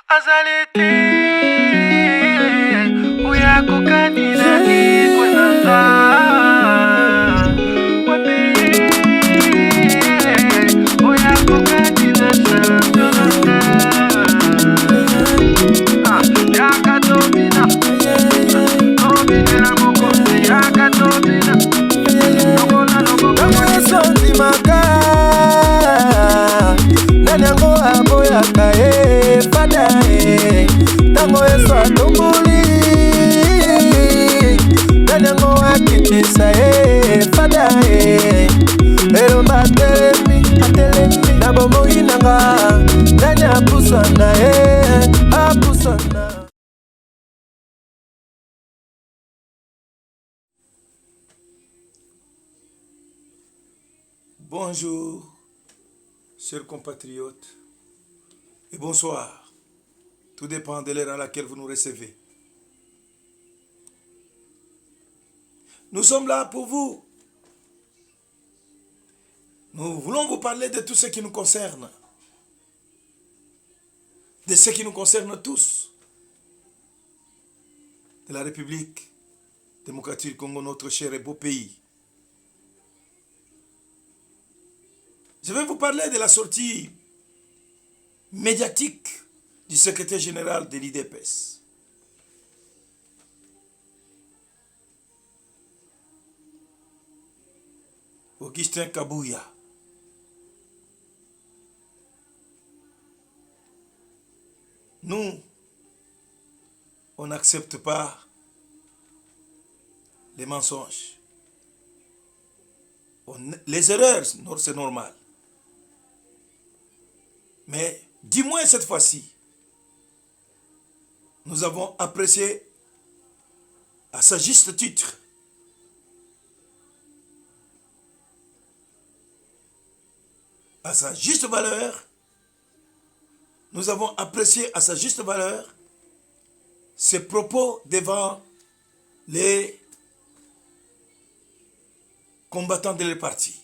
Azalete uyako kanina ikwenanga wapi uyako kanina sanjolanga yakatomina tomina mokosi yakatomina nokola nokola sonzi maka nanyango aboyaka fada tango eso atumbuli nanyango akitisa fada elomba atelemi na bomoi nanga nani apusana apusana. Bonjour, chers compatriotes, et bonsoir. Tout dépend de l'heure à laquelle vous nous recevez. Nous sommes là pour vous. Nous voulons vous parler de tout ce qui nous concerne. De ce qui nous concerne tous. De la République démocratique du Congo, notre cher et beau pays. Je vais vous parler de la sortie médiatique du secrétaire général de l'IDPS. Augustin Kabouya. Nous, on n'accepte pas les mensonges. Les erreurs, c'est normal. Mais dis-moi cette fois-ci, nous avons apprécié à sa juste titre à sa juste valeur, nous avons apprécié à sa juste valeur ses propos devant les combattants de les partis.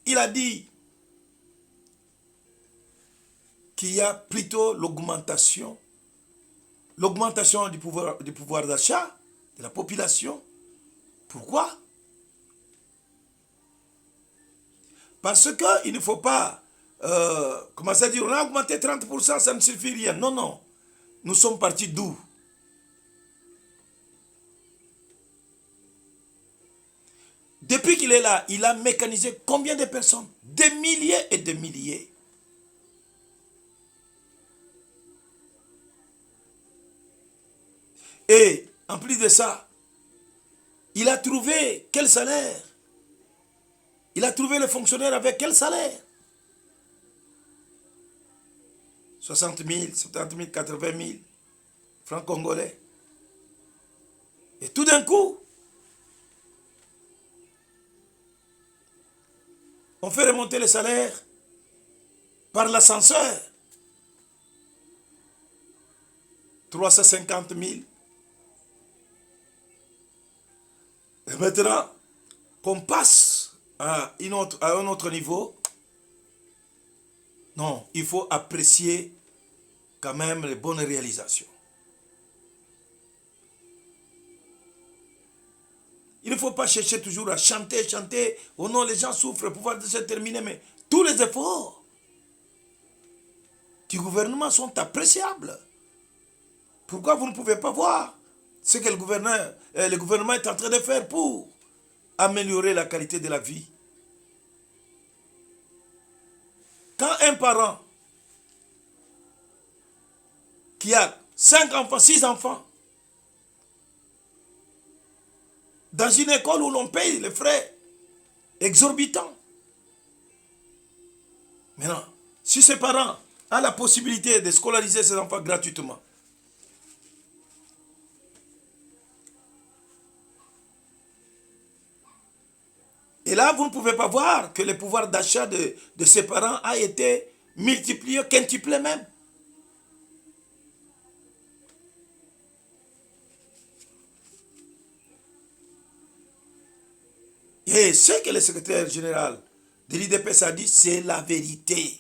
Il a dit qu'il y a plutôt l'augmentation du pouvoir d'achat de la population. Pourquoi? Parce qu'il ne faut pas commencer à dire on a augmenté 30%, ça ne suffit rien. Non, non. Nous sommes partis d'où? Depuis qu'il est là, il a mécanisé combien de personnes? Des milliers et des milliers. Et en plus de ça, il a trouvé quel salaire? Il a trouvé les fonctionnaires avec quel salaire? 60 000, 70 000, 80 000 francs congolais. Et tout d'un coup, on fait remonter les salaires par l'ascenseur. 350 000. Et maintenant, qu'on passe à un autre niveau, non, il faut apprécier quand même les bonnes réalisations. Il ne faut pas chercher toujours à chanter, chanter. Oh non, les gens souffrent, le pouvoir se terminer. Mais tous les efforts du gouvernement sont appréciables. Pourquoi vous ne pouvez pas voir ce que le gouvernement est en train de faire pour améliorer la qualité de la vie? Quand un parent qui a 5 enfants, 6 enfants, dans une école où l'on paye les frais exorbitants. Maintenant, si ces parents ont la possibilité de scolariser ses enfants gratuitement, et là, vous ne pouvez pas voir que le pouvoir d'achat de ces parents a été multiplié, quintuplé même. Et ce que le secrétaire général de l'IDPS a dit, c'est la vérité.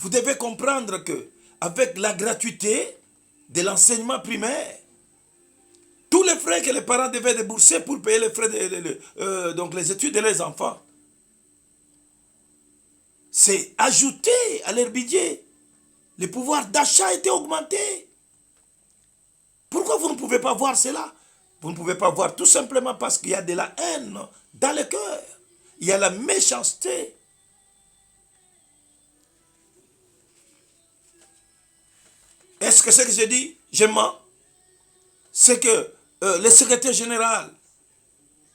Vous devez comprendre que avec la gratuité de l'enseignement primaire, tous les frais que les parents devaient débourser pour payer les frais donc les études de leurs enfants, c'est ajouté à leur budget. Le pouvoir d'achat a été augmenté. Pourquoi vous ne pouvez pas voir cela? Vous ne pouvez pas voir tout simplement parce qu'il y a de la haine dans le cœur. Il y a la méchanceté. Est-ce que ce que je dis, je mens? C'est que le secrétaire général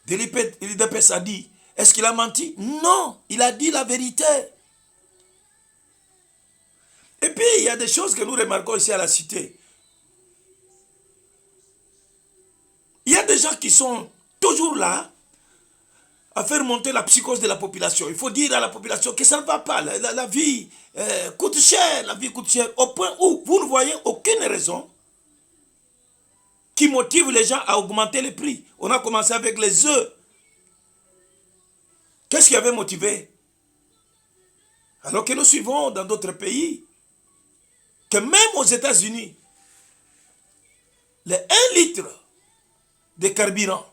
de l'IDPS a dit, est-ce qu'il a menti? Non, il a dit la vérité. Et puis, il y a des choses que nous remarquons ici à la cité. Il y a des gens qui sont toujours là à faire monter la psychose de la population. Il faut dire à la population que ça ne va pas. La vie coûte cher, la vie coûte cher, au point où vous ne voyez aucune raison qui motive les gens à augmenter les prix. On a commencé avec les œufs. Qu'est-ce qui avait motivé? Alors que nous suivons dans d'autres pays, que même aux États-Unis, les 1 litre de carburant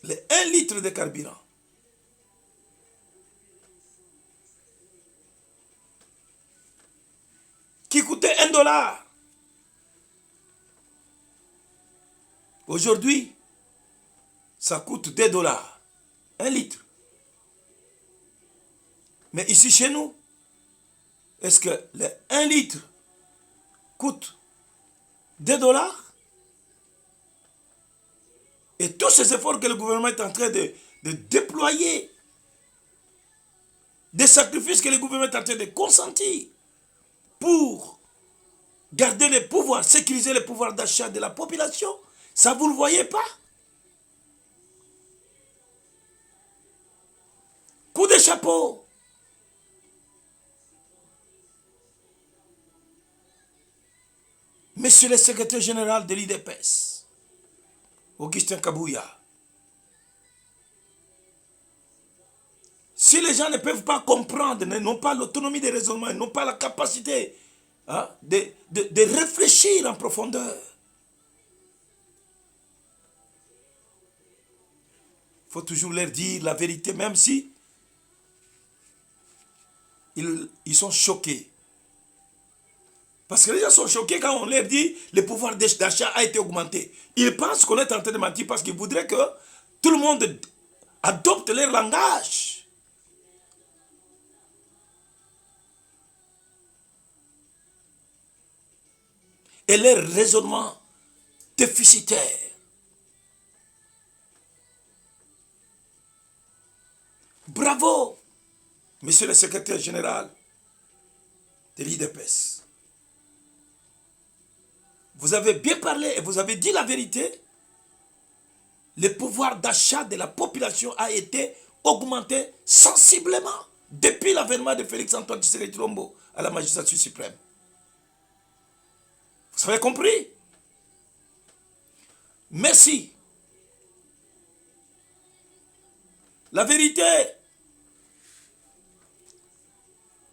les 1 litre de carburant qui coûtait $1, aujourd'hui, ça coûte $2, 1 litre. Mais ici chez nous, est-ce que le 1 litre coûte $2? Et tous ces efforts que le gouvernement est en train de déployer, des sacrifices que le gouvernement est en train de consentir pour garder le pouvoir, sécuriser le pouvoir d'achat de la population, ça vous ne le voyez pas? Coup de chapeau. Monsieur le secrétaire général de l'IDPS, Augustin Kabouya, si les gens ne peuvent pas comprendre, n'ont pas l'autonomie de raisonnement, n'ont pas la capacité de réfléchir en profondeur, il faut toujours leur dire la vérité, même si ils sont choqués. Parce que les gens sont choqués quand on leur dit que le pouvoir d'achat a été augmenté. Ils pensent qu'on est en train de mentir parce qu'ils voudraient que tout le monde adopte leur langage. Et leur raisonnement déficitaire. Bravo, monsieur le secrétaire général de l'IDPS. Vous avez bien parlé et vous avez dit la vérité. Le pouvoir d'achat de la population a été augmenté sensiblement depuis l'avènement de Félix-Antoine Tshisekedi Tshilombo à la magistrature suprême. Vous avez compris? Merci. La vérité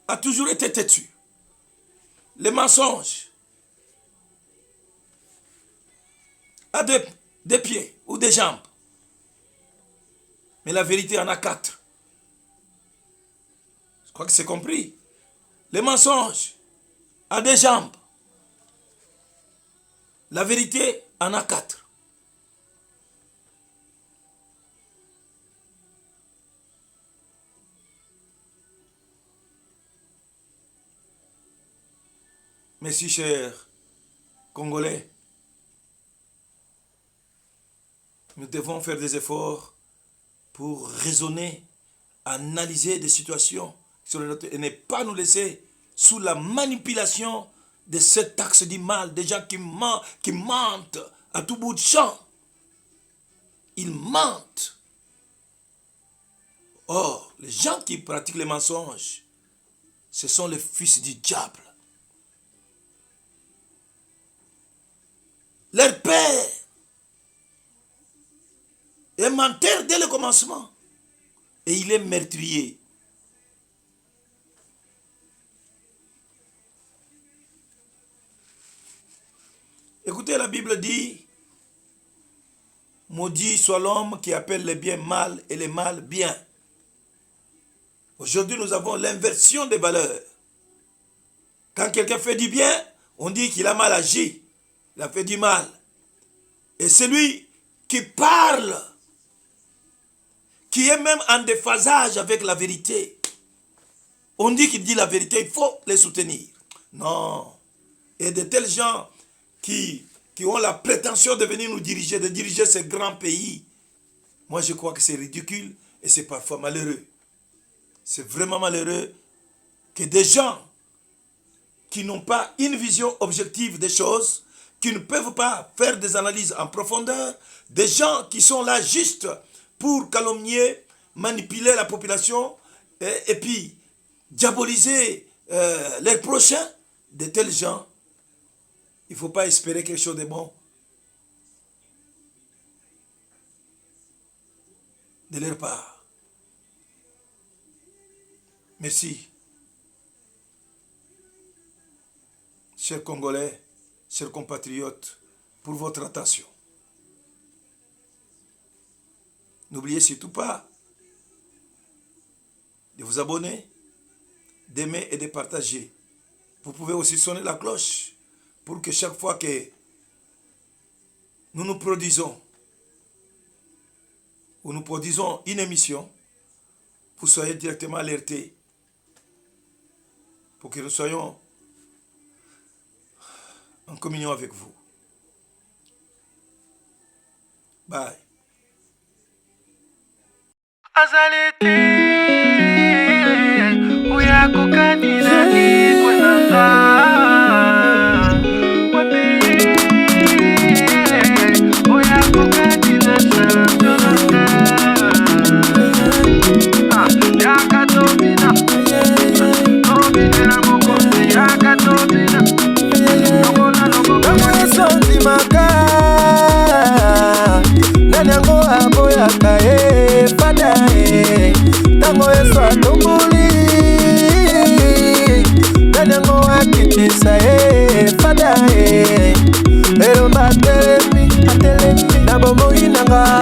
a toujours été têtue. Les mensonges a des pieds ou des jambes. Mais la vérité en a 4. Je crois que c'est compris. Les mensonges a des jambes. La vérité en a 4. Merci, chers Congolais. Nous devons faire des efforts pour raisonner, analyser des situations et ne pas nous laisser sous la manipulation de cet axe du mal, des gens qui mentent à tout bout de champ. Ils mentent. Or, les gens qui pratiquent les mensonges, ce sont les fils du diable. Leur père est menteur dès le commencement. et il est meurtrier. Écoutez, la Bible dit, maudit soit l'homme qui appelle le bien mal et le mal bien. Aujourd'hui, nous avons l'inversion des valeurs. Quand quelqu'un fait du bien, on dit qu'il a mal agi, il a fait du mal. Et celui qui parle, qui est même en déphasage avec la vérité, on dit qu'il dit la vérité, il faut les soutenir. Non. Et de tels gens qui ont la prétention de venir nous diriger, de diriger ce grand pays, moi je crois que c'est ridicule et c'est parfois malheureux. C'est vraiment malheureux que des gens qui n'ont pas une vision objective des choses, qui ne peuvent pas faire des analyses en profondeur, des gens qui sont là juste pour calomnier, manipuler la population et puis diaboliser les prochains, de tels gens, il ne faut pas espérer quelque chose de bon de leur part. Merci. Chers Congolais, chers compatriotes, pour votre attention. N'oubliez surtout pas de vous abonner, d'aimer et de partager. Vous pouvez aussi sonner la cloche pour que chaque fois que nous produisons ou nous produisons une émission, vous soyez directement alertés pour que nous soyons en communion avec vous. Bye. Azalete, uya kukanina ni kwenanga. Uya kukanina sana. Yakatomina, tomina mokote yakatomina. Tango esonzi maka nani yango aboyaka fada tango eso atomboli nani yango akitisa fada elomba atelemi na bomoi nanga